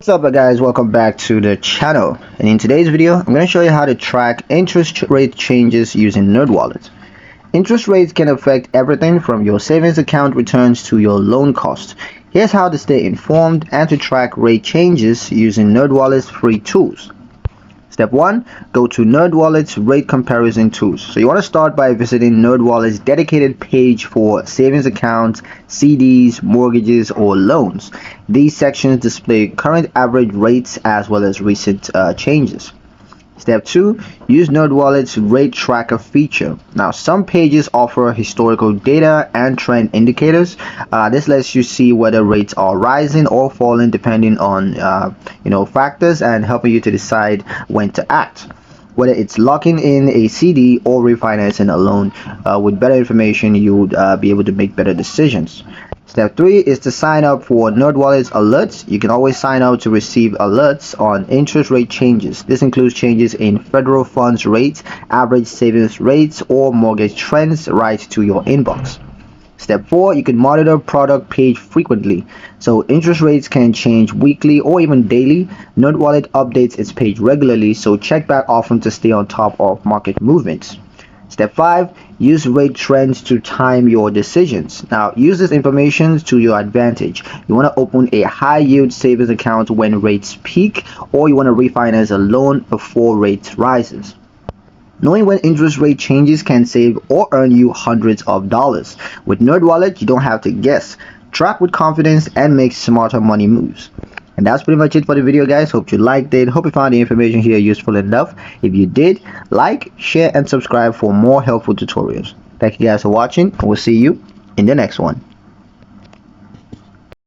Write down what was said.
What's up guys, welcome back to the channel, and in today's video I'm going to show you how to track interest rate changes using Nerdwallet. Interest rates can affect everything from your savings account returns to your loan cost. Here's how to stay informed and to track rate changes using Nerdwallet's free tools. Step 1. Go to Nerdwallet's rate comparison tools. So you want to start by visiting Nerdwallet's dedicated page for savings accounts, CDs, mortgages, or loans. These sections display current average rates as well as recent changes. Step 2. Use Nerdwallet's rate tracker feature. Now, some pages offer historical data and trend indicators. This lets you see whether rates are rising or falling depending on factors, and helping you to decide when to act, whether it's locking in a CD or refinancing a loan. With better information, you would be able to make better decisions. Step 3 is to sign up for Nerdwallet's alerts. You can always sign up to receive alerts on interest rate changes. This includes changes in federal funds rates, average savings rates, or mortgage trends right to your inbox. Step 4, you can monitor product page frequently. So interest rates can change weekly or even daily. Nerdwallet updates its page regularly, so check back often to stay on top of market movements. Step 5, use rate trends to time your decisions. Now, use this information to your advantage. You want to open a high yield savings account when rates peak, or you want to refinance a loan before rates rises. Knowing when interest rate changes can save or earn you hundreds of dollars. With Nerdwallet, you don't have to guess. Track with confidence and make smarter money moves. And that's pretty much it for the video, guys. Hope you liked it. Hope you found the information here useful enough. If you did, like, share, and subscribe for more helpful tutorials. Thank you guys for watching, and we'll see you in the next one.